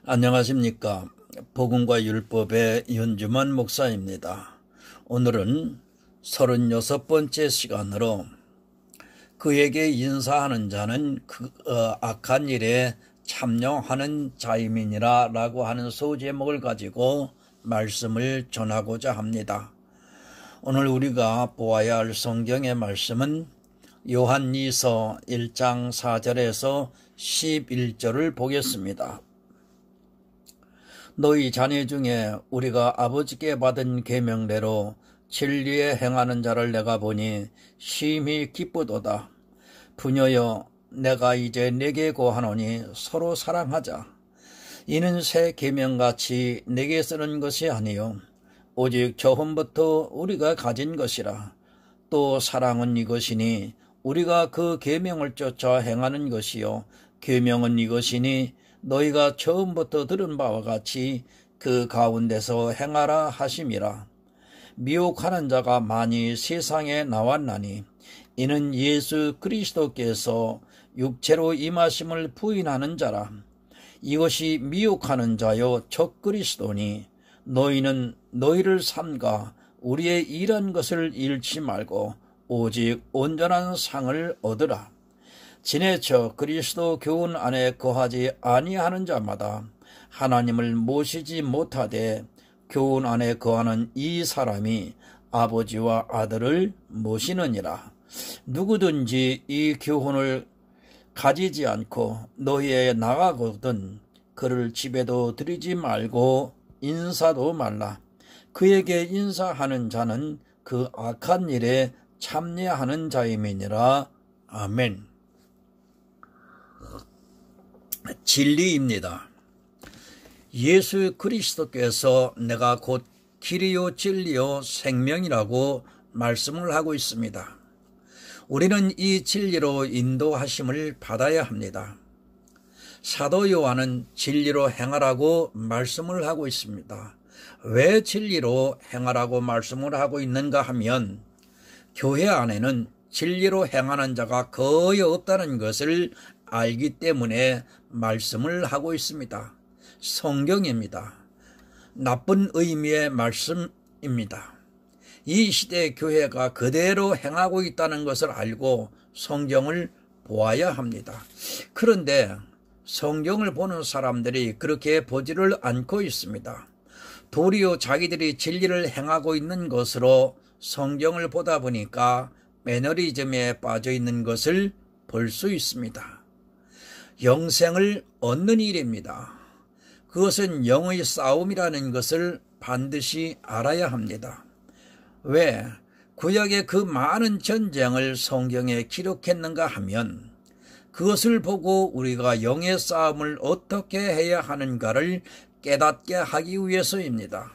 안녕하십니까. 복음과 율법의 윤주만 목사입니다. 오늘은 36번째 시간으로 그에게 인사하는 자는 악한 일에 참여하는 자임이니라 라고 하는 소제목을 가지고 말씀을 전하고자 합니다. 오늘 우리가 보아야 할 성경의 말씀은 요한이서 1장 4절에서 11절을 보겠습니다. 너희 자녀 중에 우리가 아버지께 받은 계명대로 진리에 행하는 자를 내가 보니 심히 기쁘도다. 부녀여, 내가 이제 네게 고하노니 서로 사랑하자. 이는 새 계명같이 네게 쓰는 것이 아니요 오직 처음부터 우리가 가진 것이라. 또 사랑은 이것이니 우리가 그 계명을 쫓아 행하는 것이요 계명은 이것이니 너희가 처음부터 들은 바와 같이 그 가운데서 행하라 하심이라. 미혹하는 자가 많이 세상에 나왔나니 이는 예수 그리스도께서 육체로 임하심을 부인하는 자라. 이것이 미혹하는 자요 적그리스도니 너희는 너희를 삼가 우리의 일한 것을 잃지 말고 오직 온전한 상을 얻으라. 지내쳐 그리스도 교훈 안에 거하지 아니하는 자마다 하나님을 모시지 못하되 교훈 안에 거하는 이 사람이 아버지와 아들을 모시느니라. 누구든지 이 교훈을 가지지 않고 너희에 나가거든 그를 집에도 들이지 말고 인사도 말라. 그에게 인사하는 자는 그 악한 일에 참여하는 자임이니라. 아멘. 진리입니다. 예수 그리스도께서 내가 곧 길이요 진리요 생명이라고 말씀을 하고 있습니다. 우리는 이 진리로 인도하심을 받아야 합니다. 사도 요한은 진리로 행하라고 말씀을 하고 있습니다. 왜 진리로 행하라고 말씀을 하고 있는가 하면 교회 안에는 진리로 행하는 자가 거의 없다는 것을 알기 때문에 말씀을 하고 있습니다. 성경입니다. 나쁜 의미의 말씀입니다. 이 시대의 교회가 그대로 행하고 있다는 것을 알고 성경을 보아야 합니다. 그런데 성경을 보는 사람들이 그렇게 보지를 않고 있습니다. 도리어 자기들이 진리를 행하고 있는 것으로 성경을 보다 보니까 매너리즘에 빠져 있는 것을 볼 수 있습니다. 영생을 얻는 일입니다. 그것은 영의 싸움이라는 것을 반드시 알아야 합니다. 왜 구약의 그 많은 전쟁을 성경에 기록했는가 하면 그것을 보고 우리가 영의 싸움을 어떻게 해야 하는가를 깨닫게 하기 위해서입니다.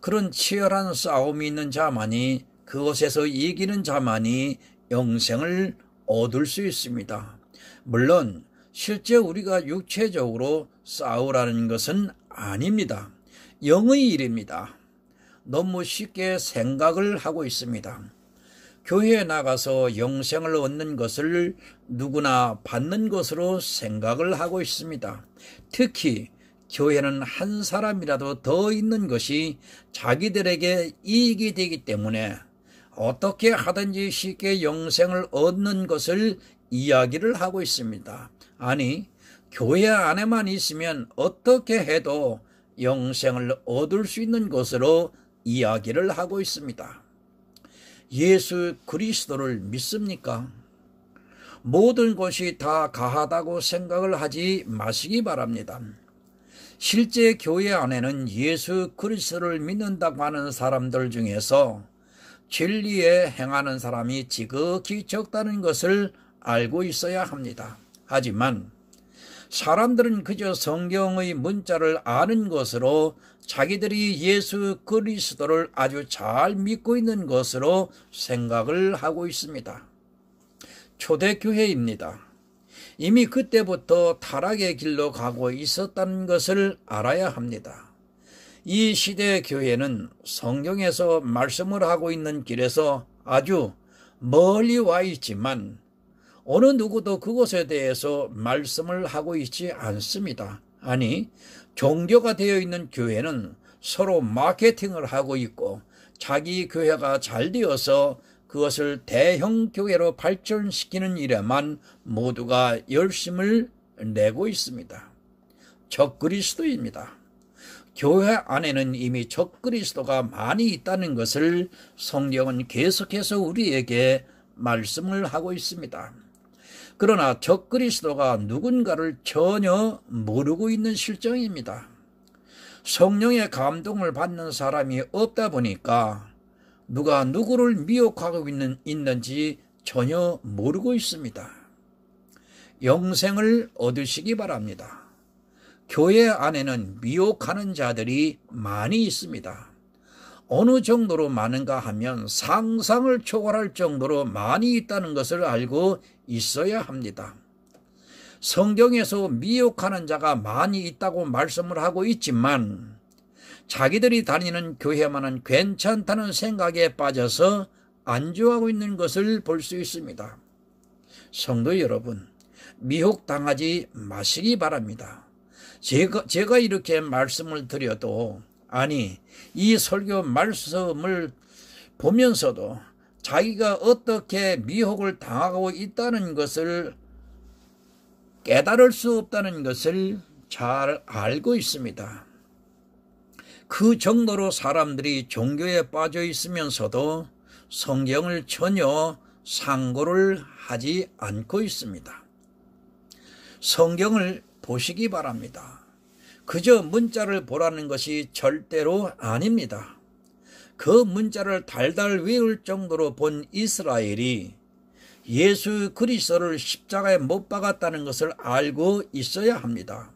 그런 치열한 싸움이 있는 자만이, 그것에서 이기는 자만이 영생을 얻을 수 있습니다. 물론 실제 우리가 육체적으로 싸우라는 것은 아닙니다. 영의 일입니다. 너무 쉽게 생각을 하고 있습니다. 교회에 나가서 영생을 얻는 것을 누구나 받는 것으로 생각을 하고 있습니다. 특히 교회는 한 사람이라도 더 있는 것이 자기들에게 이익이 되기 때문에 어떻게 하든지 쉽게 영생을 얻는 것을 이야기를 하고 있습니다. 아니, 교회 안에만 있으면 어떻게 해도 영생을 얻을 수 있는 것으로 이야기를 하고 있습니다. 예수 그리스도를 믿습니까? 모든 것이 다 가하다고 생각을 하지 마시기 바랍니다. 실제 교회 안에는 예수 그리스도를 믿는다고 하는 사람들 중에서 진리에 행하는 사람이 지극히 적다는 것을 알고 있어야 합니다. 하지만 사람들은 그저 성경의 문자를 아는 것으로 자기들이 예수 그리스도를 아주 잘 믿고 있는 것으로 생각을 하고 있습니다. 초대교회입니다. 이미 그때부터 타락의 길로 가고 있었다는 것을 알아야 합니다. 이 시대의 교회는 성경에서 말씀을 하고 있는 길에서 아주 멀리 와 있지만 어느 누구도 그것에 대해서 말씀을 하고 있지 않습니다. 아니, 종교가 되어 있는 교회는 서로 마케팅을 하고 있고 자기 교회가 잘 되어서 그것을 대형 교회로 발전시키는 일에만 모두가 열심을 내고 있습니다. 적그리스도입니다. 교회 안에는 이미 적그리스도가 많이 있다는 것을 성경은 계속해서 우리에게 말씀을 하고 있습니다. 그러나 적그리스도가 누군가를 전혀 모르고 있는 실정입니다. 성령의 감동을 받는 사람이 없다 보니까 누가 누구를 미혹하고 있는지 전혀 모르고 있습니다. 영생을 얻으시기 바랍니다. 교회 안에는 미혹하는 자들이 많이 있습니다. 어느 정도로 많은가 하면 상상을 초월할 정도로 많이 있다는 것을 알고 있어야 합니다. 성경에서 미혹하는 자가 많이 있다고 말씀을 하고 있지만 자기들이 다니는 교회만은 괜찮다는 생각에 빠져서 안주하고 있는 것을 볼 수 있습니다. 성도 여러분, 미혹당하지 마시기 바랍니다. 제가 이렇게 말씀을 드려도 아니 이 설교 말씀을 보면서도 자기가 어떻게 미혹을 당하고 있다는 것을 깨달을 수 없다는 것을 잘 알고 있습니다. 그 정도로 사람들이 종교에 빠져 있으면서도 성경을 전혀 상고를 하지 않고 있습니다. 성경을 보시기 바랍니다. 그저 문자를 보라는 것이 절대로 아닙니다. 그 문자를 달달 외울 정도로 본 이스라엘이 예수 그리스도를 십자가에 못 박았다는 것을 알고 있어야 합니다.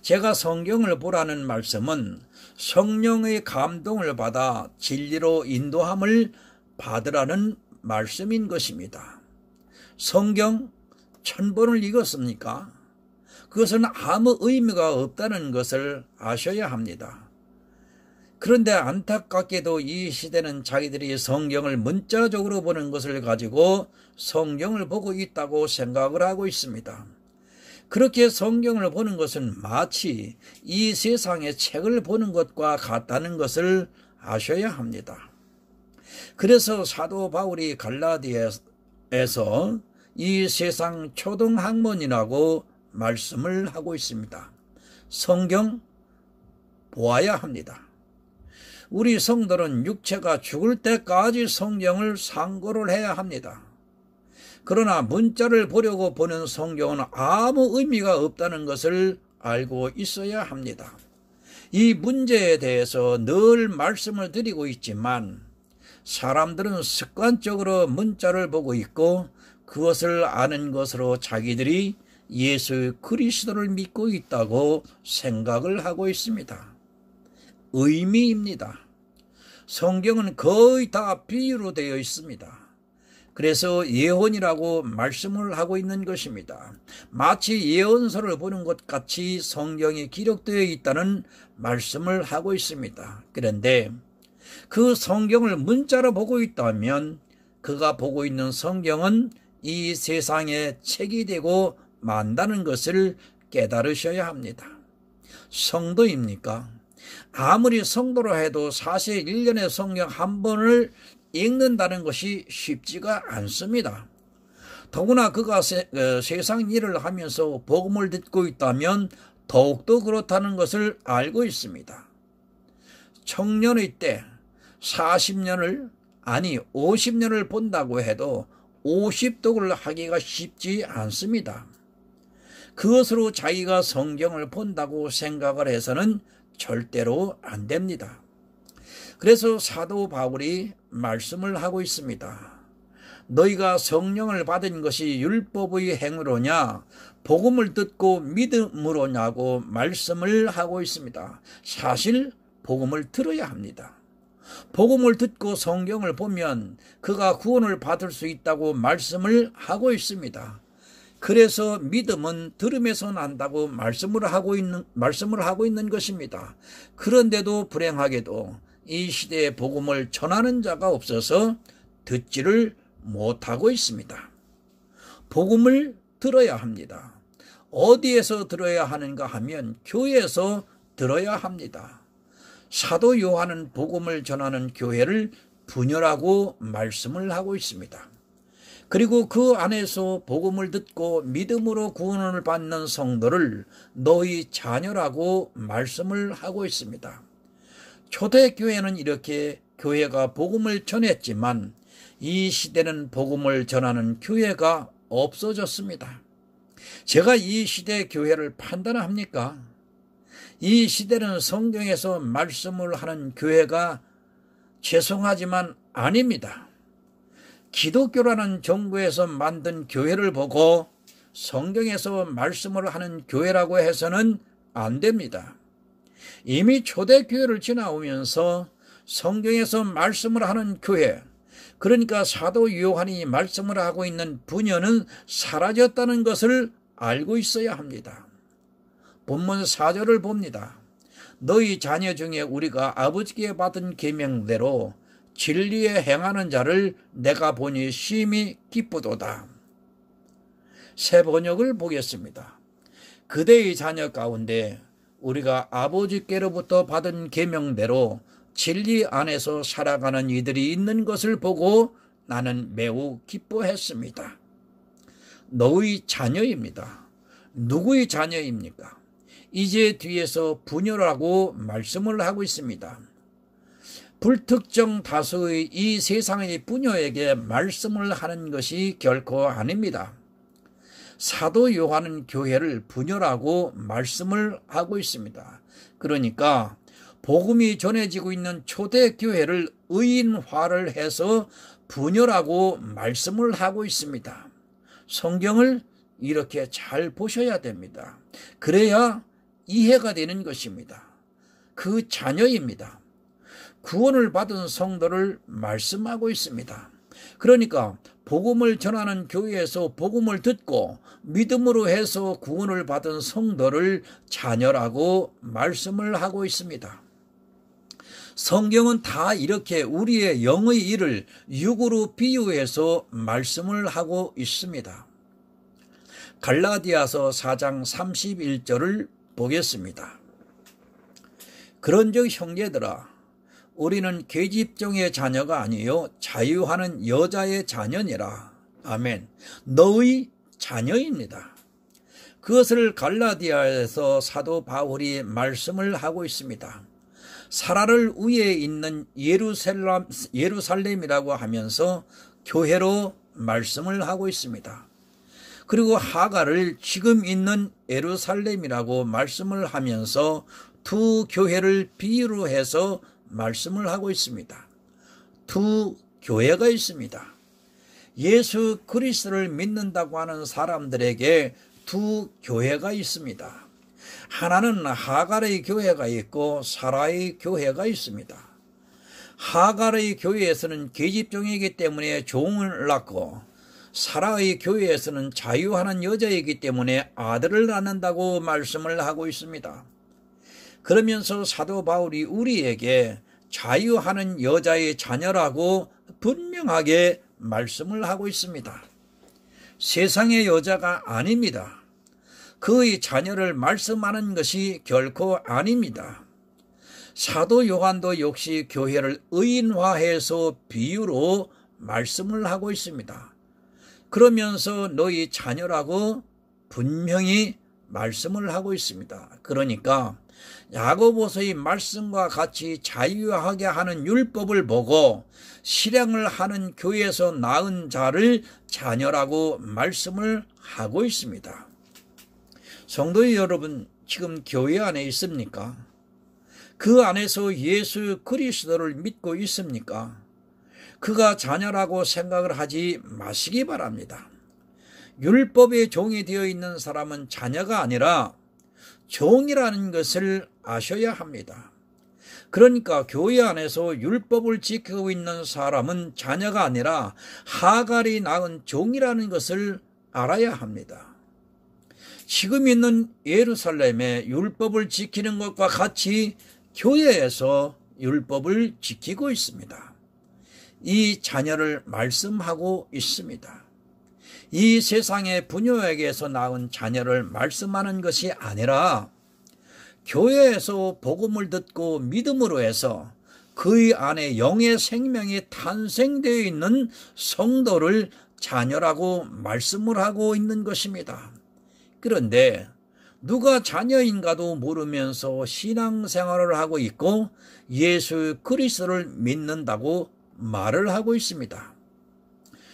제가 성경을 보라는 말씀은 성령의 감동을 받아 진리로 인도함을 받으라는 말씀인 것입니다. 성경 1000번을 읽었습니까? 그것은 아무 의미가 없다는 것을 아셔야 합니다. 그런데 안타깝게도 이 시대는 자기들이 성경을 문자적으로 보는 것을 가지고 성경을 보고 있다고 생각을 하고 있습니다. 그렇게 성경을 보는 것은 마치 이 세상의 책을 보는 것과 같다는 것을 아셔야 합니다. 그래서 사도 바울이 갈라디아에서 이 세상 초등학문이라고 말씀을 하고 있습니다. 성경 보아야 합니다. 우리 성도는 육체가 죽을 때까지 성경을 상고를 해야 합니다. 그러나 문자를 보려고 보는 성경은 아무 의미가 없다는 것을 알고 있어야 합니다. 이 문제에 대해서 늘 말씀을 드리고 있지만 사람들은 습관적으로 문자를 보고 있고 그것을 아는 것으로 자기들이 예수 그리스도를 믿고 있다고 생각을 하고 있습니다. 의미입니다. 성경은 거의 다 비유로 되어 있습니다. 그래서 예언이라고 말씀을 하고 있는 것입니다. 마치 예언서를 보는 것 같이 성경이 기록되어 있다는 말씀을 하고 있습니다. 그런데 그 성경을 문자로 보고 있다면 그가 보고 있는 성경은 이 세상의 책이 되고 만다는 것을 깨달으셔야 합니다. 성도입니까? 아무리 성도로 해도 사실 1년에 성경 한 번을 읽는다는 것이 쉽지가 않습니다. 더구나 그가 세상 일을 하면서 복음을 듣고 있다면 더욱더 그렇다는 것을 알고 있습니다. 청년의 때 40년을 아니 50년을 본다고 해도 50독을 하기가 쉽지 않습니다. 그것으로 자기가 성경을 본다고 생각을 해서는 절대로 안 됩니다. 그래서 사도 바울이 말씀을 하고 있습니다. 너희가 성령을 받은 것이 율법의 행위로냐 복음을 듣고 믿음으로냐고 말씀을 하고 있습니다. 사실 복음을 들어야 합니다. 복음을 듣고 성경을 보면 그가 구원을 받을 수 있다고 말씀을 하고 있습니다. 그래서 믿음은 들음에서 난다고 말씀을 하고 있는 것입니다. 그런데도 불행하게도 이 시대에 복음을 전하는 자가 없어서 듣지를 못하고 있습니다. 복음을 들어야 합니다. 어디에서 들어야 하는가 하면 교회에서 들어야 합니다. 사도 요한은 복음을 전하는 교회를 분열하고 말씀을 하고 있습니다. 그리고 그 안에서 복음을 듣고 믿음으로 구원을 받는 성도를 너희 자녀라고 말씀을 하고 있습니다. 초대교회는 이렇게 교회가 복음을 전했지만 이 시대는 복음을 전하는 교회가 없어졌습니다. 제가 이 시대 교회를 판단합니까? 이 시대는 성경에서 말씀을 하는 교회가 죄송하지만 아닙니다. 기독교라는 정부에서 만든 교회를 보고 성경에서 말씀을 하는 교회라고 해서는 안 됩니다. 이미 초대교회를 지나오면서 성경에서 말씀을 하는 교회, 그러니까 사도 요한이 말씀을 하고 있는 분열은 사라졌다는 것을 알고 있어야 합니다. 본문 4절을 봅니다. 너희 자녀 중에 우리가 아버지께 받은 계명대로 진리에 행하는 자를 내가 보니 심히 기쁘도다. 새 번역을 보겠습니다. 그대의 자녀 가운데 우리가 아버지께로부터 받은 계명대로 진리 안에서 살아가는 이들이 있는 것을 보고 나는 매우 기뻐했습니다. 너의 자녀입니다. 누구의 자녀입니까? 이제 뒤에서 분열하고 말씀을 하고 있습니다. 불특정 다수의 이 세상의 부녀에게 말씀을 하는 것이 결코 아닙니다. 사도 요한은 교회를 분열하고 말씀을 하고 있습니다. 그러니까 복음이 전해지고 있는 초대교회를 의인화를 해서 분열하고 말씀을 하고 있습니다. 성경을 이렇게 잘 보셔야 됩니다. 그래야 이해가 되는 것입니다. 그 자녀입니다. 구원을 받은 성도를 말씀하고 있습니다. 그러니까 복음을 전하는 교회에서 복음을 듣고 믿음으로 해서 구원을 받은 성도를 자녀라고 말씀을 하고 있습니다. 성경은 다 이렇게 우리의 영의 일을 육으로 비유해서 말씀을 하고 있습니다. 갈라디아서 4장 31절을 보겠습니다. 그런즉 형제들아 우리는 계집종의 자녀가 아니요 자유하는 여자의 자녀니라. 아멘. 너의 자녀입니다. 그것을 갈라디아에서 사도 바울이 말씀을 하고 있습니다. 사라를 위에 있는 예루살렘이라고 하면서 교회로 말씀을 하고 있습니다. 그리고 하갈을 지금 있는 예루살렘이라고 말씀을 하면서 두 교회를 비유로 해서 말씀을 하고 있습니다. 두 교회가 있습니다. 예수 그리스도를 믿는다고 하는 사람들에게 두 교회가 있습니다. 하나는 하갈의 교회가 있고 사라의 교회가 있습니다. 하갈의 교회에서는 계집종이기 때문에 종을 낳고 사라의 교회에서는 자유하는 여자이기 때문에 아들을 낳는다고 말씀을 하고 있습니다. 그러면서 사도 바울이 우리에게 자유하는 여자의 자녀라고 분명하게 말씀을 하고 있습니다. 세상의 여자가 아닙니다. 그의 자녀를 말씀하는 것이 결코 아닙니다. 사도 요한도 역시 교회를 의인화해서 비유로 말씀을 하고 있습니다. 그러면서 너희 자녀라고 분명히 말씀을 하고 있습니다. 그러니까 야고보서의 말씀과 같이 자유하게 하는 율법을 보고 실행을 하는 교회에서 낳은 자를 자녀라고 말씀을 하고 있습니다. 성도 여러분, 지금 교회 안에 있습니까? 그 안에서 예수 그리스도를 믿고 있습니까? 그가 자녀라고 생각을 하지 마시기 바랍니다. 율법의 종이 되어 있는 사람은 자녀가 아니라 종이라는 것을 아셔야 합니다. 그러니까 교회 안에서 율법을 지키고 있는 사람은 자녀가 아니라 하갈이 낳은 종이라는 것을 알아야 합니다. 지금 있는 예루살렘에 율법을 지키는 것과 같이 교회에서 율법을 지키고 있습니다. 이 자녀를 말씀하고 있습니다. 이 세상의 부녀에게서 낳은 자녀를 말씀하는 것이 아니라 교회에서 복음을 듣고 믿음으로 해서 그의 안에 영의 생명이 탄생되어 있는 성도를 자녀라고 말씀을 하고 있는 것입니다. 그런데 누가 자녀인가도 모르면서 신앙생활을 하고 있고 예수 그리스도를 믿는다고 말을 하고 있습니다.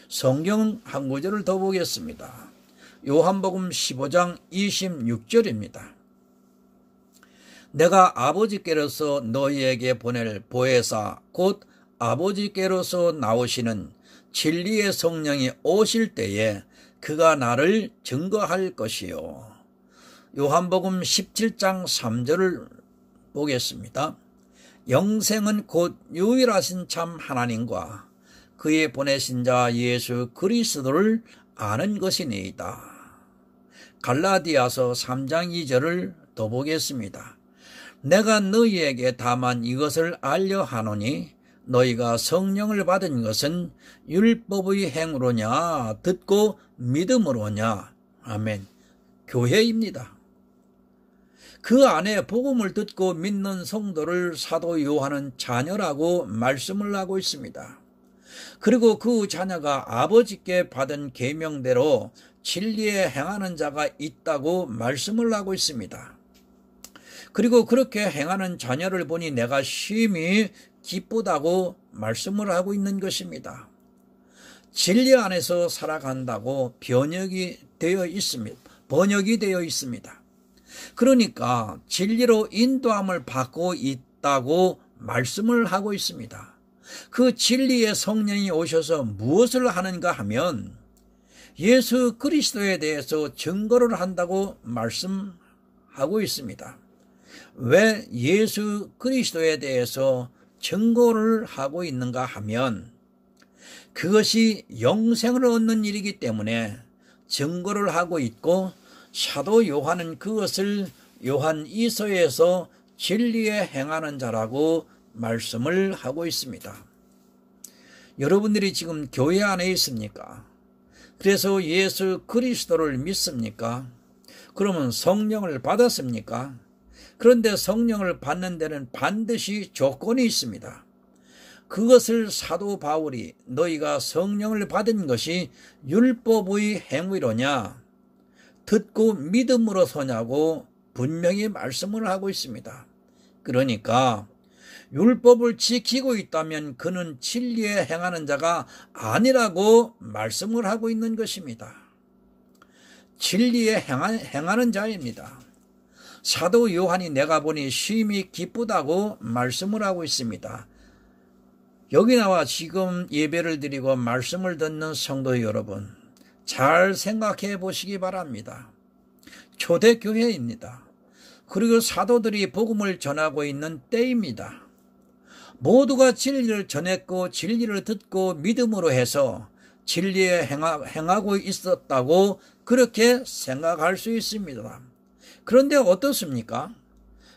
성경 한 구절을 더 보겠습니다. 요한복음 15장 26절입니다. 내가 아버지께로서 너희에게 보낼 보혜사 곧 아버지께로서 나오시는 진리의 성령이 오실 때에 그가 나를 증거할 것이요. 요한복음 17장 3절을 보겠습니다. 영생은 곧 유일하신 참 하나님과 그의 보내신 자 예수 그리스도를 아는 것이니이다. 갈라디아서 3장 2절을 더 보겠습니다. 내가 너희에게 다만 이것을 알려 하노니 너희가 성령을 받은 것은 율법의 행으로냐 듣고 믿음으로냐. 아멘. 교회입니다. 그 안에 복음을 듣고 믿는 성도를 사도 요한은 자녀라고 말씀을 하고 있습니다. 그리고 그 자녀가 아버지께 받은 계명대로 진리에 행하는 자가 있다고 말씀을 하고 있습니다. 그리고 그렇게 행하는 자녀를 보니 내가 심히 기쁘다고 말씀을 하고 있는 것입니다. 진리 안에서 살아간다고 번역이 되어 있습니다. 그러니까 진리로 인도함을 받고 있다고 말씀을 하고 있습니다. 그 진리의 성령이 오셔서 무엇을 하는가 하면 예수 그리스도에 대해서 증거를 한다고 말씀하고 있습니다. 왜 예수 그리스도에 대해서 증거를 하고 있는가 하면 그것이 영생을 얻는 일이기 때문에 증거를 하고 있고 사도 요한은 그것을 요한 2서에서 진리에 행하는 자라고 말씀을 하고 있습니다. 여러분들이 지금 교회 안에 있습니까? 그래서 예수 그리스도를 믿습니까? 그러면 성령을 받았습니까? 그런데 성령을 받는 데는 반드시 조건이 있습니다. 그것을 사도 바울이 너희가 성령을 받은 것이 율법의 행위로냐 듣고 믿음으로 서냐고 분명히 말씀을 하고 있습니다. 그러니까 율법을 지키고 있다면 그는 진리에 행하는 자가 아니라고 말씀을 하고 있는 것입니다. 진리에 행하는 자입니다. 사도 요한이 내가 보니 심히 기쁘다고 말씀을 하고 있습니다. 여기 나와 지금 예배를 드리고 말씀을 듣는 성도 여러분, 잘 생각해 보시기 바랍니다. 초대교회입니다. 그리고 사도들이 복음을 전하고 있는 때입니다. 모두가 진리를 전했고 진리를 듣고 믿음으로 해서 진리에 행하고 있었다고 그렇게 생각할 수 있습니다. 그런데 어떻습니까?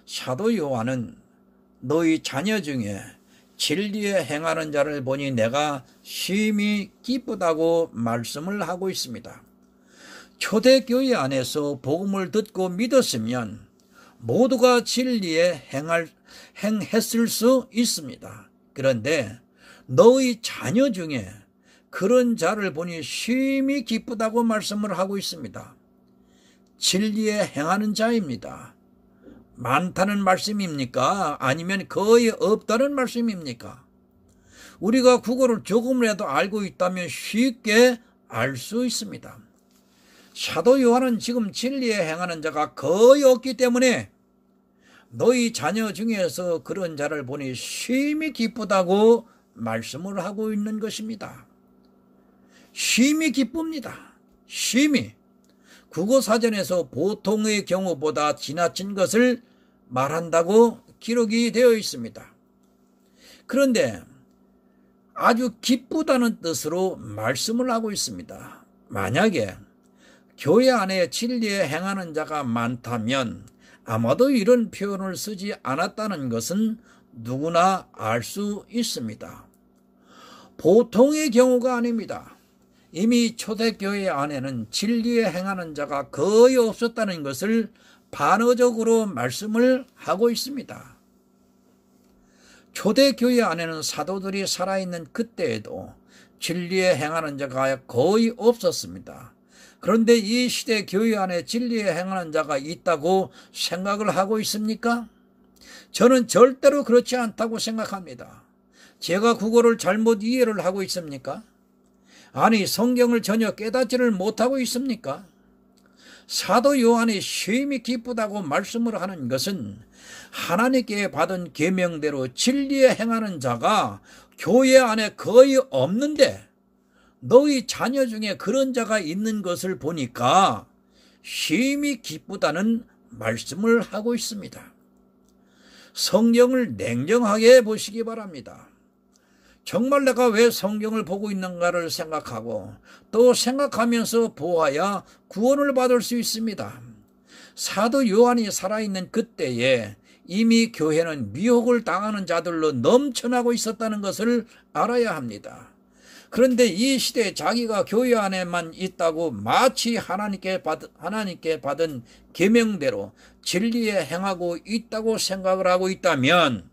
사도 요한은 너희 자녀 중에 진리에 행하는 자를 보니 내가 심히 기쁘다고 말씀을 하고 있습니다. 초대교회 안에서 복음을 듣고 믿었으면 모두가 진리에 행했을 수 있습니다. 그런데 너희 자녀 중에 그런 자를 보니 심히 기쁘다고 말씀을 하고 있습니다. 진리에 행하는 자입니다. 많다는 말씀입니까? 아니면 거의 없다는 말씀입니까? 우리가 국어를 조금이라도 알고 있다면 쉽게 알 수 있습니다. 사도 요한은 지금 진리에 행하는 자가 거의 없기 때문에 너희 자녀 중에서 그런 자를 보니 심히 기쁘다고 말씀을 하고 있는 것입니다. 심히 기쁩니다. 심히. 국어사전에서 보통의 경우보다 지나친 것을 말한다고 기록이 되어 있습니다. 그런데 아주 기쁘다는 뜻으로 말씀을 하고 있습니다. 만약에 교회 안에 진리에 행하는 자가 많다면 아마도 이런 표현을 쓰지 않았다는 것은 누구나 알 수 있습니다. 보통의 경우가 아닙니다. 이미 초대교회 안에는 진리에 행하는 자가 거의 없었다는 것을 반어적으로 말씀을 하고 있습니다. 초대교회 안에는 사도들이 살아있는 그때에도 진리에 행하는 자가 거의 없었습니다. 그런데 이 시대 교회 안에 진리에 행하는 자가 있다고 생각을 하고 있습니까? 저는 절대로 그렇지 않다고 생각합니다. 제가 국어를 잘못 이해를 하고 있습니까? 아니, 성경을 전혀 깨닫지를 못하고 있습니까? 사도 요한이 쉼이 기쁘다고 말씀을 하는 것은 하나님께 받은 계명대로 진리에 행하는 자가 교회 안에 거의 없는데 너희 자녀 중에 그런 자가 있는 것을 보니까 쉼이 기쁘다는 말씀을 하고 있습니다. 성경을 냉정하게 보시기 바랍니다. 정말 내가 왜 성경을 보고 있는가를 생각하고 또 생각하면서 보아야 구원을 받을 수 있습니다. 사도 요한이 살아있는 그때에 이미 교회는 미혹을 당하는 자들로 넘쳐나고 있었다는 것을 알아야 합니다. 그런데 이 시대에 자기가 교회 안에만 있다고 마치 하나님께 받은 계명대로 진리에 행하고 있다고 생각을 하고 있다면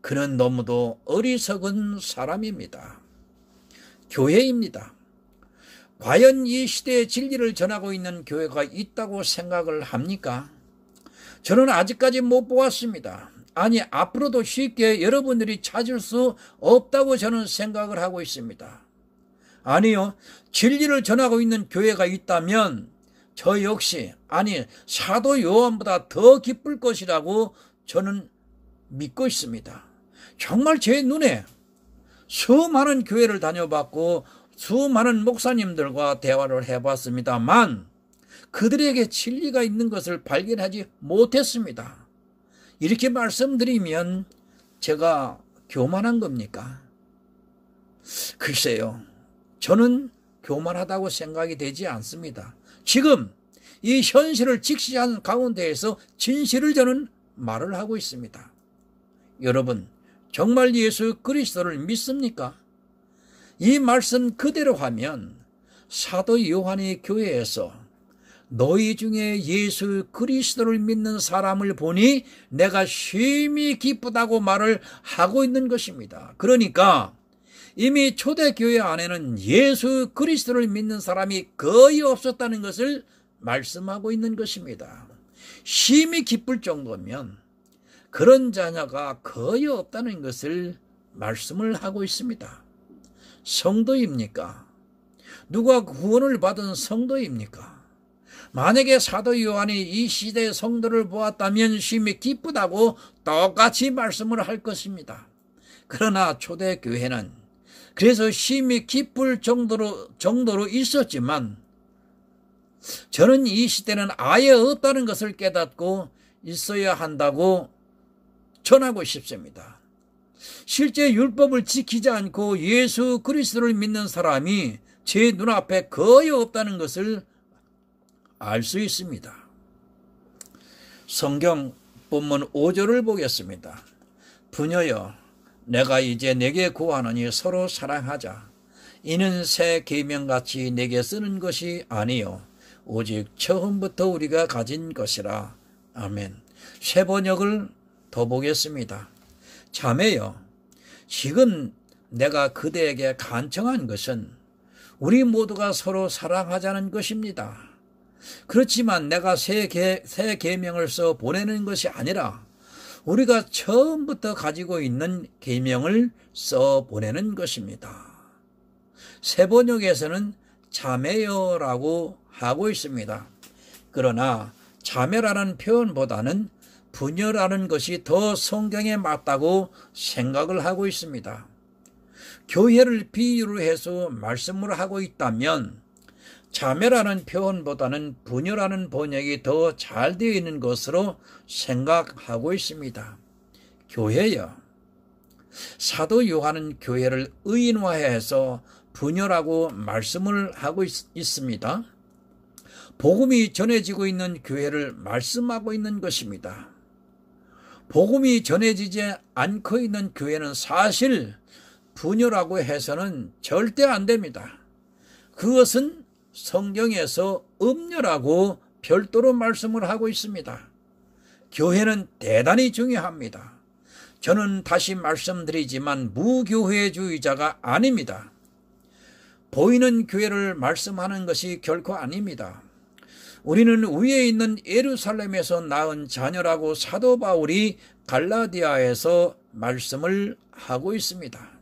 그는 너무도 어리석은 사람입니다. 교회입니다. 과연 이 시대의 진리를 전하고 있는 교회가 있다고 생각을 합니까? 저는 아직까지 못 보았습니다. 아니, 앞으로도 쉽게 여러분들이 찾을 수 없다고 저는 생각을 하고 있습니다. 아니요, 진리를 전하고 있는 교회가 있다면 저 역시, 아니, 사도 요한보다 더 기쁠 것이라고 저는 믿고 있습니다. 정말 제 눈에 수많은 교회를 다녀봤고 수많은 목사님들과 대화를 해봤습니다만 그들에게 진리가 있는 것을 발견하지 못했습니다. 이렇게 말씀드리면 제가 교만한 겁니까? 글쎄요, 저는 교만하다고 생각이 되지 않습니다. 지금 이 현실을 직시한 가운데에서 진실을 저는 말을 하고 있습니다. 여러분, 정말 예수 그리스도를 믿습니까? 이 말씀 그대로 하면 사도 요한이 교회에서 너희 중에 예수 그리스도를 믿는 사람을 보니 내가 쉼이 기쁘다고 말을 하고 있는 것입니다. 그러니까 이미 초대교회 안에는 예수 그리스도를 믿는 사람이 거의 없었다는 것을 말씀하고 있는 것입니다. 쉼이 기쁠 정도면 그런 자녀가 거의 없다는 것을 말씀을 하고 있습니다. 성도입니까? 누가 구원을 받은 성도입니까? 만약에 사도 요한이 이 시대의 성도를 보았다면 쉼이 기쁘다고 똑같이 말씀을 할 것입니다. 그러나 초대교회는 그래서 쉼이 기쁠 정도로 있었지만 저는 이 시대는 아예 없다는 것을 깨닫고 있어야 한다고 전하고 싶습니다. 실제 율법을 지키지 않고 예수 그리스도를 믿는 사람이 제 눈앞에 거의 없다는 것을 알 수 있습니다. 성경 본문 5절을 보겠습니다. 부녀여, 내가 이제 내게 구하노니 서로 사랑하자. 이는 새 계명같이 내게 쓰는 것이 아니요 오직 처음부터 우리가 가진 것이라. 아멘. 새 번역을 더 보겠습니다. 자매여, 지금 내가 그대에게 간청한 것은 우리 모두가 서로 사랑하자는 것입니다. 그렇지만 내가 새 계명을 써 보내는 것이 아니라 우리가 처음부터 가지고 있는 계명을 써 보내는 것입니다. 새 번역에서는 자매여라고 하고 있습니다. 그러나 자매라는 표현보다는 부녀라는 것이 더 성경에 맞다고 생각을 하고 있습니다. 교회를 비유로 해서 말씀을 하고 있다면 자매라는 표현보다는 부녀라는 번역이 더 잘 되어 있는 것으로 생각하고 있습니다. 교회여, 사도 요한은 교회를 의인화해서 부녀라고 말씀을 하고 있습니다. 복음이 전해지고 있는 교회를 말씀하고 있는 것입니다. 복음이 전해지지 않고 있는 교회는 사실 부녀라고 해서는 절대 안 됩니다. 그것은 성경에서 음료라고 별도로 말씀을 하고 있습니다. 교회는 대단히 중요합니다. 저는 다시 말씀드리지만 무교회주의자가 아닙니다. 보이는 교회를 말씀하는 것이 결코 아닙니다. 우리는 위에 있는 예루살렘에서 낳은 자녀라고 사도 바울이 갈라디아에서 말씀을 하고 있습니다.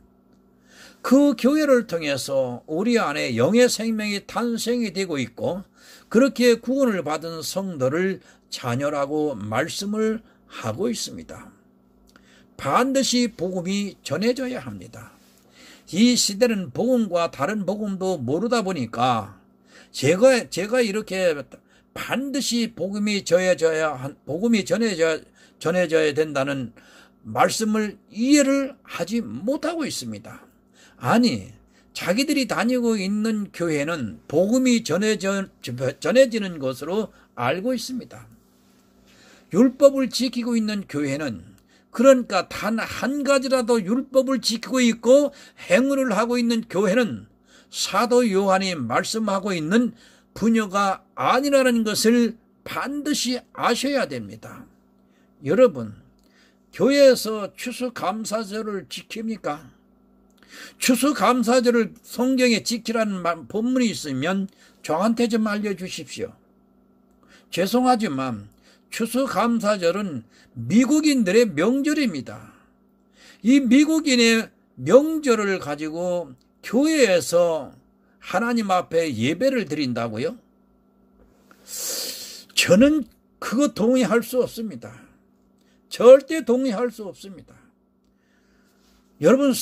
그 교회를 통해서 우리 안에 영의 생명이 탄생이 되고 있고 그렇게 구원을 받은 성도를 자녀라고 말씀을 하고 있습니다. 반드시 복음이 전해져야 합니다. 이 시대는 복음과 다른 복음도 모르다 보니까 제가 이렇게 반드시 복음이 전해져야 된다는 말씀을 이해를 하지 못하고 있습니다. 아니, 자기들이 다니고 있는 교회는 복음이 전해지는 것으로 알고 있습니다. 율법을 지키고 있는 교회는, 그러니까 단 한 가지라도 율법을 지키고 있고 행위를 하고 있는 교회는 사도 요한이 말씀하고 있는 부녀가 아니라는 것을 반드시 아셔야 됩니다. 여러분, 교회에서 추수감사절을 지킵니까? 추수감사절을 성경에 지키라는 본문이 있으면 저한테 좀 알려주십시오. 죄송하지만 추수감사절은 미국인들의 명절입니다. 이 미국인의 명절을 가지고 교회에서 하나님 앞에 예배를 드린다고요? 저는 그거 동의할 수 없습니다. 절대 동의할 수 없습니다. 여러분,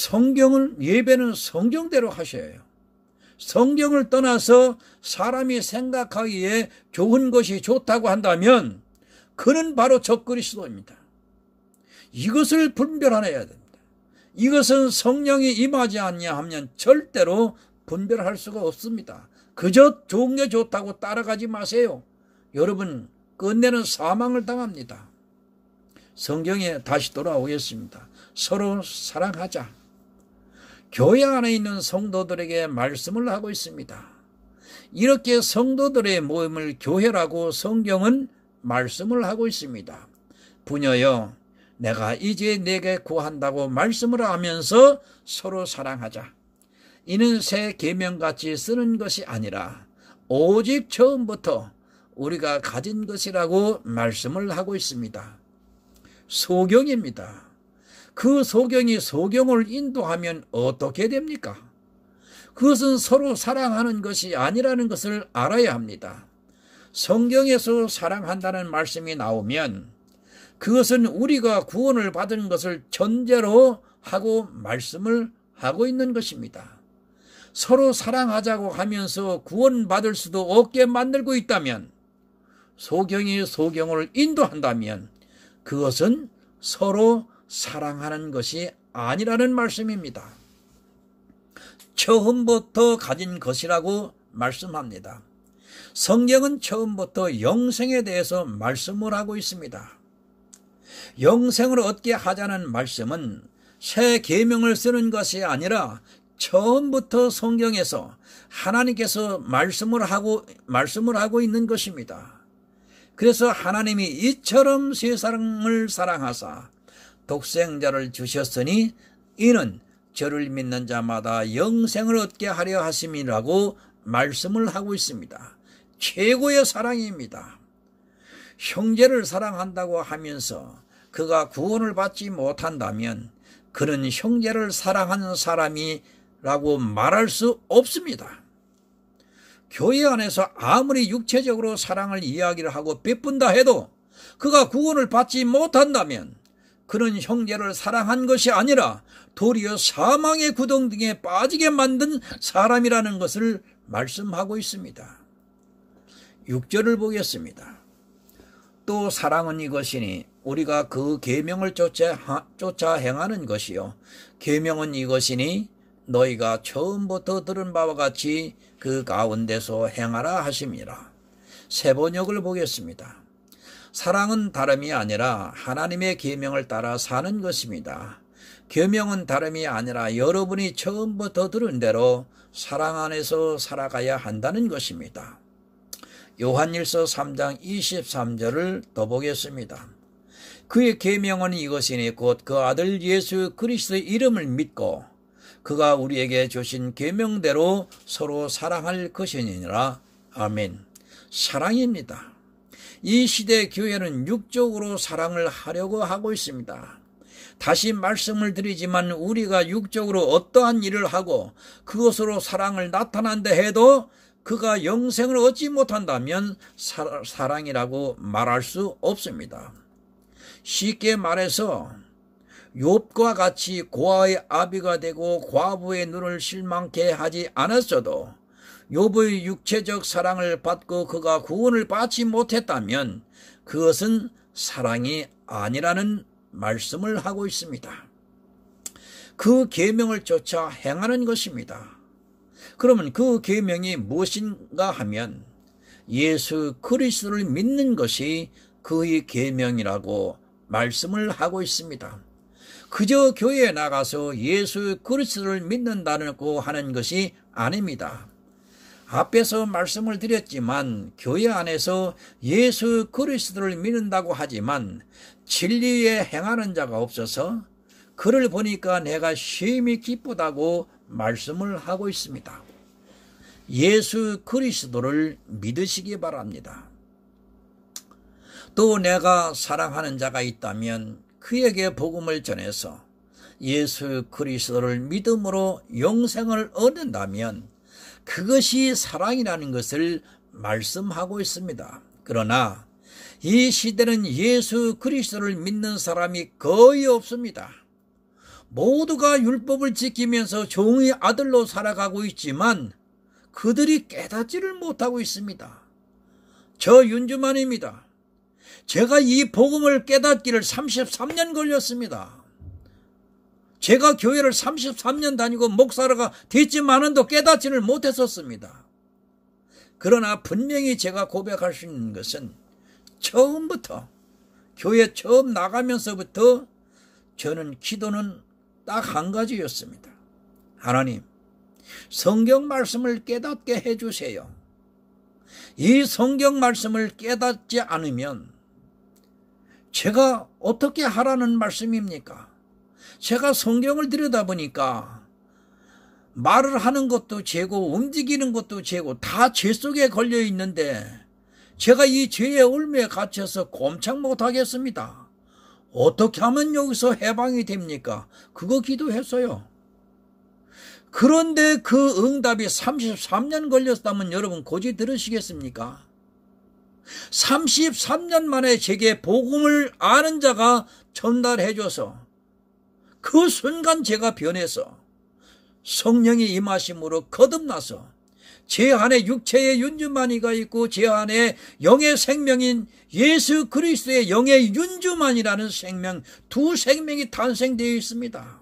예배는 성경대로 하셔야 해요. 성경을 떠나서 사람이 생각하기에 좋은 것이 좋다고 한다면 그는 바로 적그리스도입니다. 이것을 분별해야 됩니다. 이것은 성령이 임하지 않냐 하면 절대로 분별할 수가 없습니다. 그저 좋은 게 좋다고 따라가지 마세요. 여러분, 끝내는 사망을 당합니다. 성경에 다시 돌아오겠습니다. 서로 사랑하자. 교회 안에 있는 성도들에게 말씀을 하고 있습니다. 이렇게 성도들의 모임을 교회라고 성경은 말씀을 하고 있습니다. 부녀여, 내가 이제 내게 구한다고 말씀을 하면서 서로 사랑하자. 이는 새 계명같이 쓰는 것이 아니라 오직 처음부터 우리가 가진 것이라고 말씀을 하고 있습니다. 소경입니다. 그 소경이 소경을 인도하면 어떻게 됩니까? 그것은 서로 사랑하는 것이 아니라는 것을 알아야 합니다. 성경에서 사랑한다는 말씀이 나오면 그것은 우리가 구원을 받은 것을 전제로 하고 말씀을 하고 있는 것입니다. 서로 사랑하자고 하면서 구원받을 수도 없게 만들고 있다면, 소경이 소경을 인도한다면 그것은 서로 사랑하는 것이 아니라는 말씀입니다. 처음부터 가진 것이라고 말씀합니다. 성경은 처음부터 영생에 대해서 말씀을 하고 있습니다. 영생을 얻게 하자는 말씀은 새 계명을 쓰는 것이 아니라 처음부터 성경에서 하나님께서 말씀을 하고 있는 것입니다. 그래서 하나님이 이처럼 세상을 사랑하사 독생자를 주셨으니 이는 저를 믿는 자마다 영생을 얻게 하려 하심이라고 말씀을 하고 있습니다. 최고의 사랑입니다. 형제를 사랑한다고 하면서 그가 구원을 받지 못한다면 그는 형제를 사랑하는 사람이라고 말할 수 없습니다. 교회 안에서 아무리 육체적으로 사랑을 이야기를 하고 베푼다 해도 그가 구원을 받지 못한다면 그는 형제를 사랑한 것이 아니라 도리어 사망의 구덩 등에 빠지게 만든 사람이라는 것을 말씀하고 있습니다. 6절을 보겠습니다. 또 사랑은 이것이니 우리가 그 계명을 쫓아 행하는 것이요 계명은 이것이니 너희가 처음부터 들은 바와 같이 그 가운데서 행하라 하심이라. 세번역을 보겠습니다. 사랑은 다름이 아니라 하나님의 계명을 따라 사는 것입니다. 계명은 다름이 아니라 여러분이 처음부터 들은 대로 사랑 안에서 살아가야 한다는 것입니다. 요한일서 3장 23절을 더 보겠습니다. 그의 계명은 이것이니 곧 그 아들 예수 그리스도의 이름을 믿고 그가 우리에게 주신 계명대로 서로 사랑할 것이니라. 아멘. 사랑입니다. 이 시대 교회는 육적으로 사랑을 하려고 하고 있습니다. 다시 말씀을 드리지만 우리가 육적으로 어떠한 일을 하고 그것으로 사랑을 나타난다 해도 그가 영생을 얻지 못한다면 사랑이라고 말할 수 없습니다. 쉽게 말해서 욥과 같이 고아의 아비가 되고 과부의 눈을 실망케 하지 않았어도 욥의 육체적 사랑을 받고 그가 구원을 받지 못했다면 그것은 사랑이 아니라는 말씀을 하고 있습니다. 그 계명을 쫓아 행하는 것입니다. 그러면 그 계명이 무엇인가 하면 예수 그리스도를 믿는 것이 그의 계명이라고 말씀을 하고 있습니다. 그저 교회에 나가서 예수 그리스도를 믿는다고 하는 것이 아닙니다. 앞에서 말씀을 드렸지만 교회 안에서 예수 그리스도를 믿는다고 하지만 진리에 행하는 자가 없어서 그를 보니까 내가 심히 기쁘다고 말씀을 하고 있습니다. 예수 그리스도를 믿으시기 바랍니다. 또 내가 사랑하는 자가 있다면 그에게 복음을 전해서 예수 그리스도를 믿음으로 영생을 얻는다면 그것이 사랑이라는 것을 말씀하고 있습니다. 그러나 이 시대는 예수 그리스도를 믿는 사람이 거의 없습니다. 모두가 율법을 지키면서 종의 아들로 살아가고 있지만 그들이 깨닫지를 못하고 있습니다. 저 윤주만입니다. 제가 이 복음을 깨닫기를 33년 걸렸습니다. 제가 교회를 33년 다니고 목사가 됐지만은도 깨닫지를 못했었습니다. 그러나 분명히 제가 고백할 수 있는 것은 처음부터 교회 처음 나가면서부터 저는 기도는 딱 한 가지였습니다. 하나님, 성경 말씀을 깨닫게 해주세요. 이 성경 말씀을 깨닫지 않으면 제가 어떻게 하라는 말씀입니까? 제가 성경을 들여다보니까 말을 하는 것도 죄고 움직이는 것도 죄고 다 죄 속에 걸려 있는데 제가 이 죄의 올무에 갇혀서 꼼짝 못하겠습니다. 어떻게 하면 여기서 해방이 됩니까? 그거 기도했어요. 그런데 그 응답이 33년 걸렸다면 여러분 고지 들으시겠습니까? 33년 만에 제게 복음을 아는 자가 전달해줘서 그 순간 제가 변해서 성령이 임하심으로 거듭나서 제 안에 육체의 윤주만이가 있고 제 안에 영의 생명인 예수 그리스도의 영의 윤주만이라는 생명, 두 생명이 탄생되어 있습니다.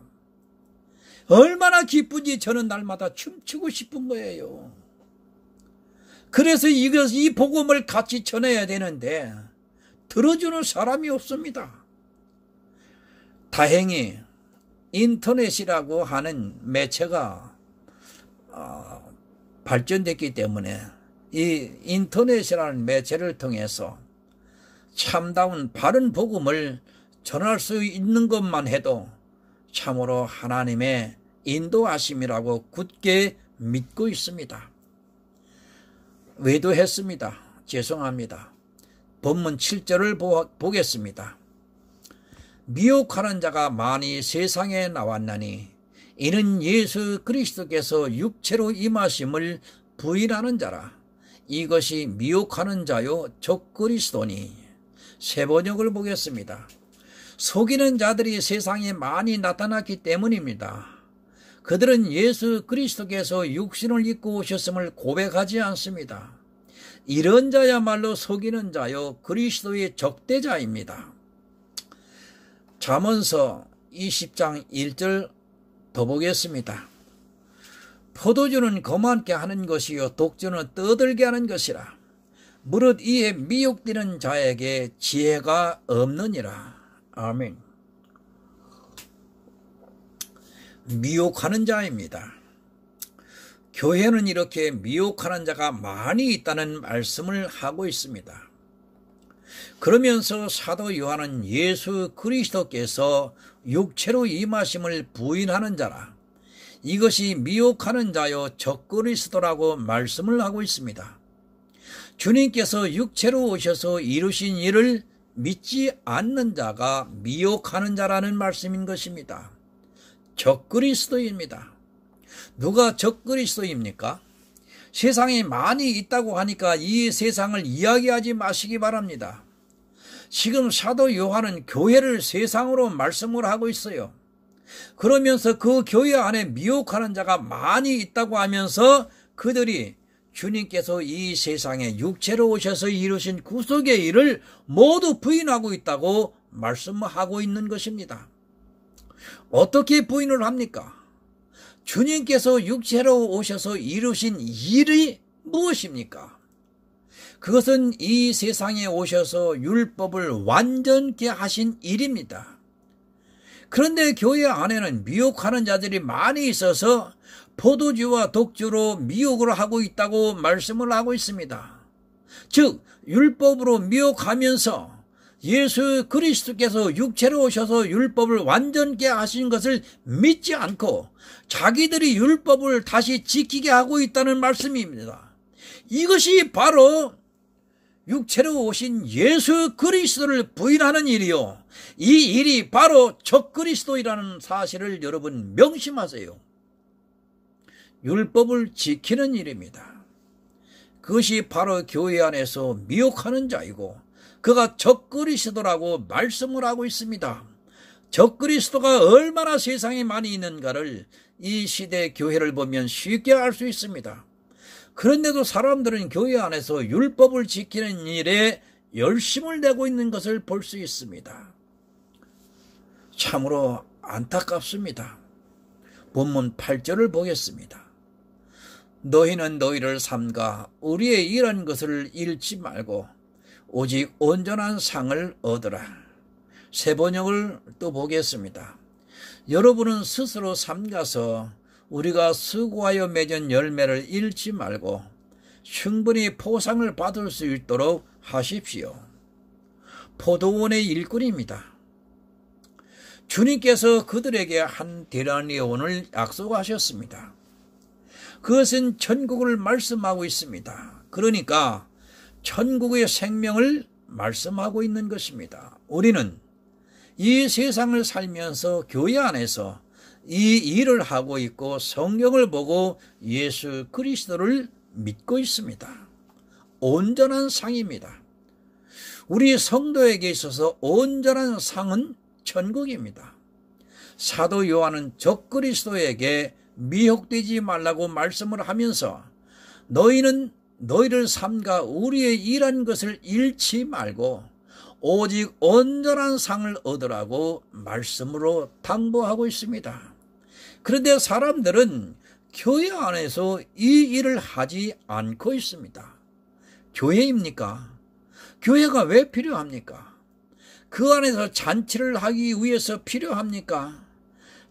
얼마나 기쁜지 저는 날마다 춤추고 싶은 거예요. 그래서 이 복음을 같이 전해야 되는데 들어주는 사람이 없습니다. 다행히 인터넷이라고 하는 매체가 발전됐기 때문에 이 인터넷이라는 매체를 통해서 참다운 바른 복음을 전할 수 있는 것만 해도 참으로 하나님의 인도하심이라고 굳게 믿고 있습니다. 외도했습니다. 죄송합니다. 본문 7절을 보겠습니다. 미혹하는 자가 많이 세상에 나왔나니 이는 예수 그리스도께서 육체로 임하심을 부인하는 자라. 이것이 미혹하는 자요 적그리스도니. 세번역을 보겠습니다. 속이는 자들이 세상에 많이 나타났기 때문입니다. 그들은 예수 그리스도께서 육신을 입고 오셨음을 고백하지 않습니다. 이런 자야말로 속이는 자요 그리스도의 적대자입니다. 잠언서 20장 1절 더 보겠습니다. 포도주는 거만케 하는 것이요 독주는 떠들게 하는 것이라. 무릇 이에 미혹되는 자에게 지혜가 없느니라. 아멘. 미혹하는 자입니다. 교회는 이렇게 미혹하는 자가 많이 있다는 말씀을 하고 있습니다. 그러면서 사도 요한은 예수 그리스도께서 육체로 임하심을 부인하는 자라, 이것이 미혹하는 자요 적그리스도라고 말씀을 하고 있습니다. 주님께서 육체로 오셔서 이루신 일을 믿지 않는 자가 미혹하는 자라는 말씀인 것입니다. 적그리스도입니다. 누가 적그리스도입니까? 세상에 많이 있다고 하니까 이 세상을 이야기하지 마시기 바랍니다. 지금 사도 요한은 교회를 세상으로 말씀을 하고 있어요. 그러면서 그 교회 안에 미혹하는 자가 많이 있다고 하면서 그들이 주님께서 이 세상에 육체로 오셔서 이루신 구속의 일을 모두 부인하고 있다고 말씀하고 있는 것입니다. 어떻게 부인을 합니까? 주님께서 육체로 오셔서 이루신 일이 무엇입니까? 그것은 이 세상에 오셔서 율법을 완전케 하신 일입니다. 그런데 교회 안에는 미혹하는 자들이 많이 있어서 포도주와 독주로 미혹을 하고 있다고 말씀을 하고 있습니다. 즉 율법으로 미혹하면서 예수 그리스도께서 육체로 오셔서 율법을 완전케 하신 것을 믿지 않고 자기들이 율법을 다시 지키게 하고 있다는 말씀입니다. 이것이 바로 육체로 오신 예수 그리스도를 부인하는 일이요, 이 일이 바로 적그리스도이라는 사실을 여러분 명심하세요. 율법을 지키는 일입니다. 그것이 바로 교회 안에서 미혹하는 자이고 그가 적그리스도라고 말씀을 하고 있습니다. 적그리스도가 얼마나 세상에 많이 있는가를 이 시대 교회를 보면 쉽게 알 수 있습니다. 그런데도 사람들은 교회 안에서 율법을 지키는 일에 열심을 내고 있는 것을 볼 수 있습니다. 참으로 안타깝습니다. 본문 8절을 보겠습니다. 너희는 너희를 삼가 우리의 일한 것을 잃지 말고 오직 온전한 상을 얻으라. 새 번역을 또 보겠습니다. 여러분은 스스로 삼가서 우리가 수고하여 맺은 열매를 잃지 말고 충분히 포상을 받을 수 있도록 하십시오. 포도원의 일꾼입니다. 주님께서 그들에게 한 데나리온을 약속하셨습니다. 그것은 천국을 말씀하고 있습니다. 그러니까 천국의 생명을 말씀하고 있는 것입니다. 우리는 이 세상을 살면서 교회 안에서 이 일을 하고 있고 성경을 보고 예수 그리스도를 믿고 있습니다. 온전한 상입니다. 우리 성도에게 있어서 온전한 상은 천국입니다. 사도 요한은 적그리스도에게 미혹되지 말라고 말씀을 하면서 너희는 너희를 삼가 우리의 일한 것을 잃지 말고 오직 온전한 상을 얻으라고 말씀으로 당부하고 있습니다. 그런데 사람들은 교회 안에서 이 일을 하지 않고 있습니다. 교회입니까? 교회가 왜 필요합니까? 그 안에서 잔치를 하기 위해서 필요합니까?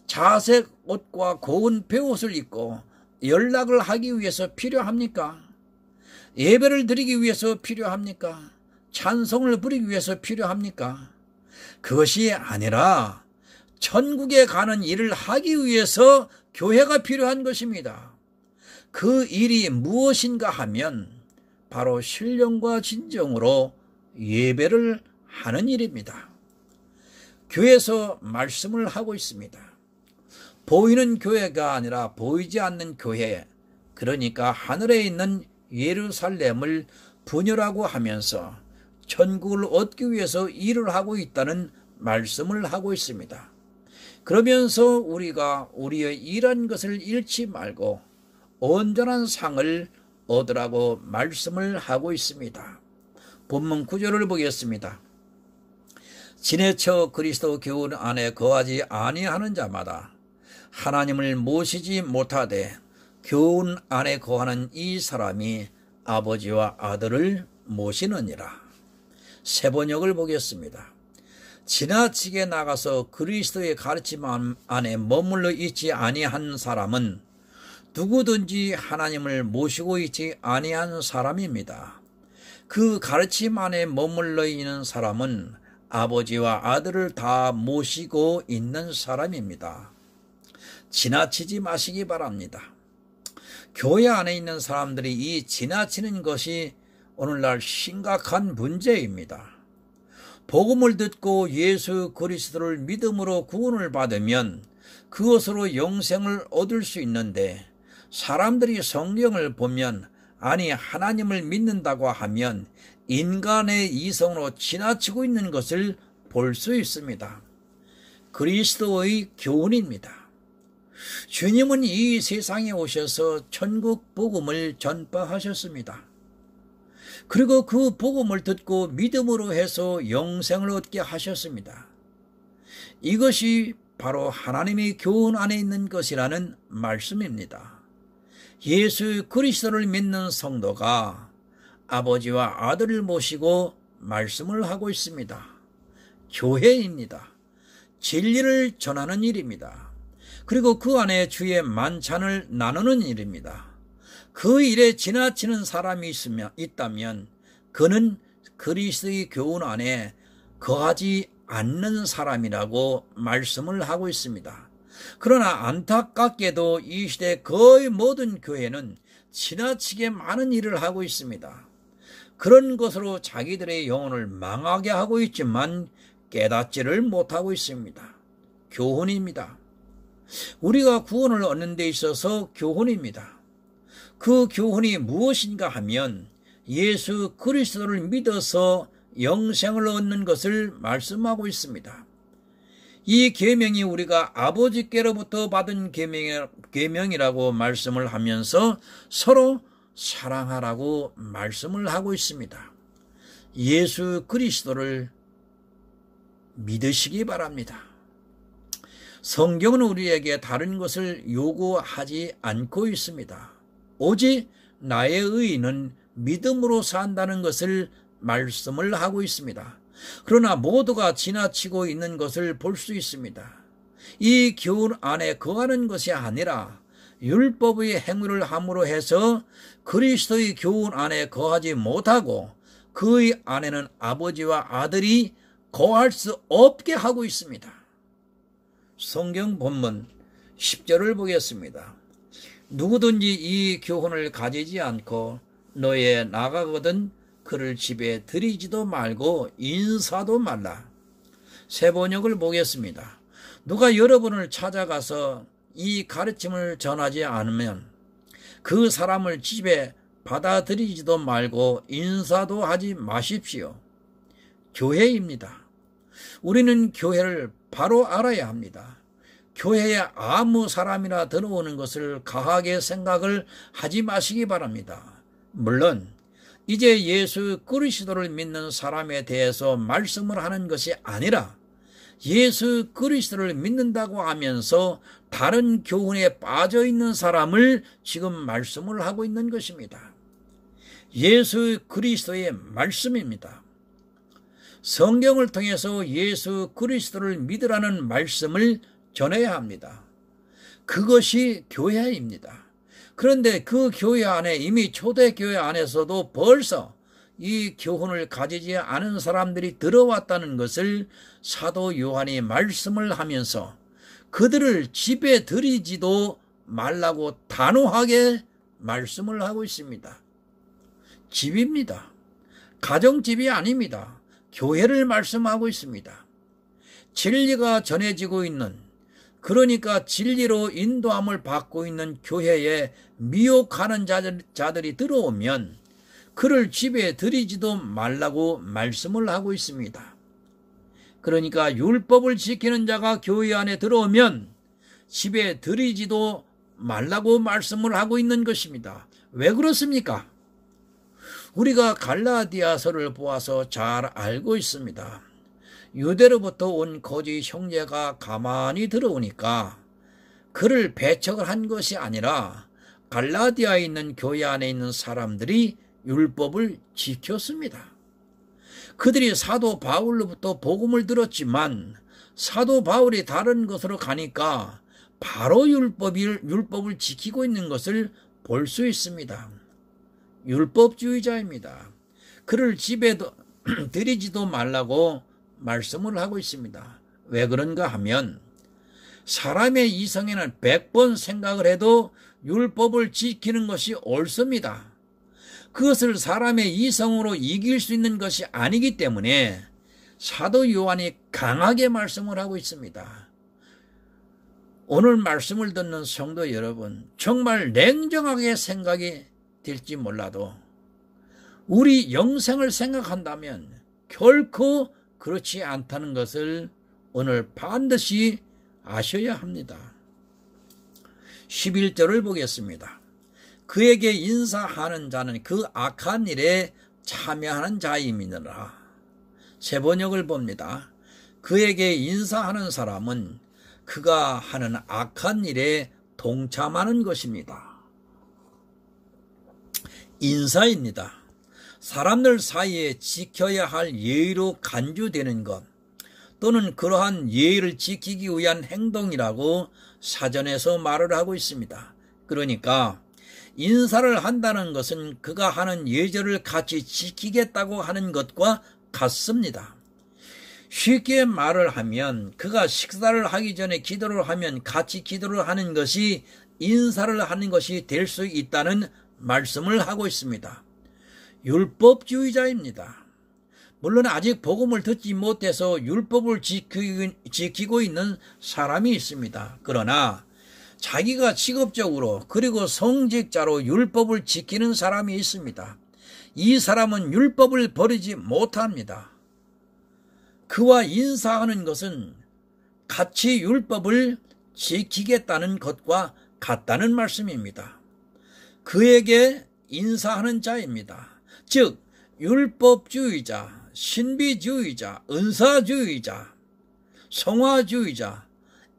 자색 옷과 고운 베옷을 입고 연락을 하기 위해서 필요합니까? 예배를 드리기 위해서 필요합니까? 찬송을 부리기 위해서 필요합니까? 그것이 아니라 천국에 가는 일을 하기 위해서 교회가 필요한 것입니다. 그 일이 무엇인가 하면 바로 신령과 진정으로 예배를 하는 일입니다. 교회에서 말씀을 하고 있습니다. 보이는 교회가 아니라 보이지 않는 교회, 그러니까 하늘에 있는 예루살렘을 분열하고 하면서 천국을 얻기 위해서 일을 하고 있다는 말씀을 하고 있습니다. 그러면서 우리가 우리의 일한 것을 잃지 말고 온전한 상을 얻으라고 말씀을 하고 있습니다. 본문 9절을 보겠습니다. 지내쳐 그리스도 교훈 안에 거하지 아니하는 자마다 하나님을 모시지 못하되 교훈 안에 거하는 이 사람이 아버지와 아들을 모시느니라. 새 번역을 보겠습니다. 지나치게 나가서 그리스도의 가르침 안에 머물러 있지 아니한 사람은 누구든지 하나님을 모시고 있지 아니한 사람입니다. 그 가르침 안에 머물러 있는 사람은 아버지와 아들을 다 모시고 있는 사람입니다. 지나치지 마시기 바랍니다. 교회 안에 있는 사람들이 이 지나치는 것이 오늘날 심각한 문제입니다. 복음을 듣고 예수 그리스도를 믿음으로 구원을 받으면 그것으로 영생을 얻을 수 있는데, 사람들이 성경을 보면 아니 하나님을 믿는다고 하면 인간의 이성으로 지나치고 있는 것을 볼 수 있습니다. 그리스도의 교훈입니다. 주님은 이 세상에 오셔서 천국 복음을 전파하셨습니다. 그리고 그 복음을 듣고 믿음으로 해서 영생을 얻게 하셨습니다. 이것이 바로 하나님의 교훈 안에 있는 것이라는 말씀입니다. 예수 그리스도를 믿는 성도가 아버지와 아들을 모시고 말씀을 하고 있습니다. 교회입니다. 진리를 전하는 일입니다. 그리고 그 안에 주의 만찬을 나누는 일입니다. 그 일에 지나치는 사람이 있다면 그는 그리스도의 교훈 안에 거하지 않는 사람이라고 말씀을 하고 있습니다. 그러나 안타깝게도 이 시대 거의 모든 교회는 지나치게 많은 일을 하고 있습니다. 그런 것으로 자기들의 영혼을 망하게 하고 있지만 깨닫지를 못하고 있습니다. 교훈입니다. 우리가 구원을 얻는 데 있어서 교훈입니다. 그 교훈이 무엇인가 하면 예수 그리스도를 믿어서 영생을 얻는 것을 말씀하고 있습니다. 이 계명이 우리가 아버지께로부터 받은 계명이라고 말씀을 하면서 서로 사랑하라고 말씀을 하고 있습니다. 예수 그리스도를 믿으시기 바랍니다. 성경은 우리에게 다른 것을 요구하지 않고 있습니다. 오직 나의 의인은 믿음으로 산다는 것을 말씀을 하고 있습니다. 그러나 모두가 지나치고 있는 것을 볼 수 있습니다. 이 교훈 안에 거하는 것이 아니라 율법의 행위를 함으로 해서 그리스도의 교훈 안에 거하지 못하고 그의 안에는 아버지와 아들이 거할 수 없게 하고 있습니다. 성경 본문 10절을 보겠습니다. 누구든지 이 교훈을 가지지 않고 너에 나가거든 그를 집에 들이지도 말고 인사도 말라. 새 번역을 보겠습니다. 누가 여러분을 찾아가서 이 가르침을 전하지 않으면 그 사람을 집에 받아들이지도 말고 인사도 하지 마십시오. 교회입니다. 우리는 교회를 바로 알아야 합니다. 교회에 아무 사람이나 들어오는 것을 가하게 생각을 하지 마시기 바랍니다. 물론 이제 예수 그리스도를 믿는 사람에 대해서 말씀을 하는 것이 아니라 예수 그리스도를 믿는다고 하면서 다른 교훈에 빠져 있는 사람을 지금 말씀을 하고 있는 것입니다. 예수 그리스도의 말씀입니다. 성경을 통해서 예수 그리스도를 믿으라는 말씀을 전해야 합니다. 그것이 교회입니다. 그런데 그 교회 안에 이미 초대교회 안에서도 벌써 이 교훈을 가지지 않은 사람들이 들어왔다는 것을 사도 요한이 말씀을 하면서 그들을 집에 들이지도 말라고 단호하게 말씀을 하고 있습니다. 집입니다. 가정집이 아닙니다. 교회를 말씀하고 있습니다. 진리가 전해지고 있는, 그러니까 진리로 인도함을 받고 있는 교회에 미혹하는 자들이 들어오면 그를 집에 들이지도 말라고 말씀을 하고 있습니다. 그러니까 율법을 지키는 자가 교회 안에 들어오면 집에 들이지도 말라고 말씀을 하고 있는 것입니다. 왜 그렇습니까? 우리가 갈라디아서를 보아서 잘 알고 있습니다. 유대로부터 온 거짓 형제가 가만히 들어오니까 그를 배척을 한 것이 아니라 갈라디아에 있는 교회 안에 있는 사람들이 율법을 지켰습니다. 그들이 사도 바울로부터 복음을 들었지만 사도 바울이 다른 곳으로 가니까 바로 율법을 지키고 있는 것을 볼 수 있습니다. 율법주의자입니다. 그를 집에 들이지도 말라고 말씀을 하고 있습니다. 왜 그런가 하면 사람의 이성에는 100번 생각을 해도 율법을 지키는 것이 옳습니다. 그것을 사람의 이성으로 이길 수 있는 것이 아니기 때문에 사도 요한이 강하게 말씀을 하고 있습니다. 오늘 말씀을 듣는 성도 여러분, 정말 냉정하게 생각이 될지 몰라도 우리 영생을 생각한다면 결코 그렇지 않다는 것을 오늘 반드시 아셔야 합니다. 11절을 보겠습니다. 그에게 인사하는 자는 그 악한 일에 참여하는 자임이니라. 새 번역을 봅니다. 그에게 인사하는 사람은 그가 하는 악한 일에 동참하는 것입니다. 인사입니다. 사람들 사이에 지켜야 할 예의로 간주되는 것 또는 그러한 예의를 지키기 위한 행동이라고 사전에서 말을 하고 있습니다. 그러니까 인사를 한다는 것은 그가 하는 예절을 같이 지키겠다고 하는 것과 같습니다. 쉽게 말을 하면 그가 식사를 하기 전에 기도를 하면 같이 기도를 하는 것이 인사를 하는 것이 될 수 있다는 말씀을 하고 있습니다. 율법주의자입니다. 물론 아직 복음을 듣지 못해서 율법을 지키고 있는 사람이 있습니다. 그러나 자기가 직업적으로 그리고 성직자로 율법을 지키는 사람이 있습니다. 이 사람은 율법을 버리지 못합니다. 그와 인사하는 것은 같이 율법을 지키겠다는 것과 같다는 말씀입니다. 그에게 인사하는 자입니다. 즉 율법주의자, 신비주의자, 은사주의자, 성화주의자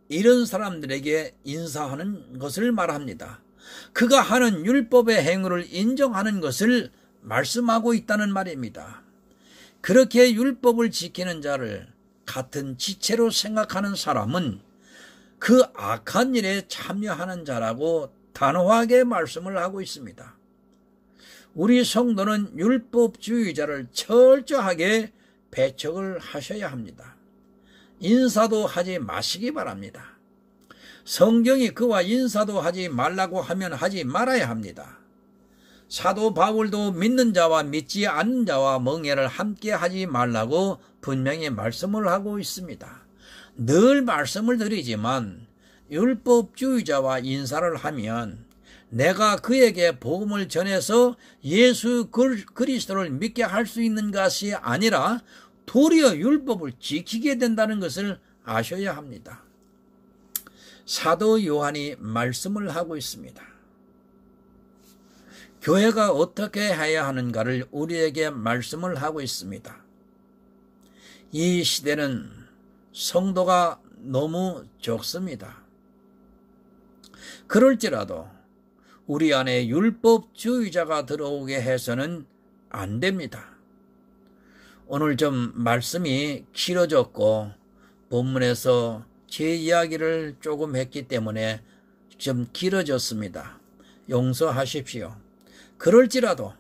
이런 사람들에게 인사하는 것을 말합니다. 그가 하는 율법의 행위를 인정하는 것을 말씀하고 있다는 말입니다. 그렇게 율법을 지키는 자를 같은 지체로 생각하는 사람은 그 악한 일에 참여하는 자라고 단호하게 말씀을 하고 있습니다. 우리 성도는 율법주의자를 철저하게 배척을 하셔야 합니다. 인사도 하지 마시기 바랍니다. 성경이 그와 인사도 하지 말라고 하면 하지 말아야 합니다. 사도 바울도 믿는 자와 믿지 않는 자와 멍에를 함께 하지 말라고 분명히 말씀을 하고 있습니다. 늘 말씀을 드리지만 율법주의자와 인사를 하면 내가 그에게 복음을 전해서 예수 그리스도를 믿게 할 수 있는 것이 아니라 도리어 율법을 지키게 된다는 것을 아셔야 합니다. 사도 요한이 말씀을 하고 있습니다. 교회가 어떻게 해야 하는가를 우리에게 말씀을 하고 있습니다. 이 시대는 성도가 너무 적습니다. 그럴지라도 우리 안에 율법주의자가 들어오게 해서는 안 됩니다. 오늘 좀 말씀이 길어졌고 본문에서 제 이야기를 조금 했기 때문에 좀 길어졌습니다. 용서하십시오. 그럴지라도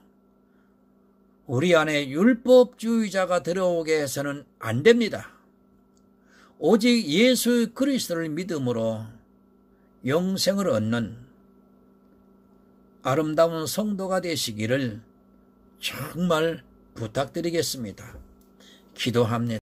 우리 안에 율법주의자가 들어오게 해서는 안 됩니다. 오직 예수 그리스도를 믿음으로 영생을 얻는 아름다운 성도가 되시기를 정말 부탁드리겠습니다. 기도합니다.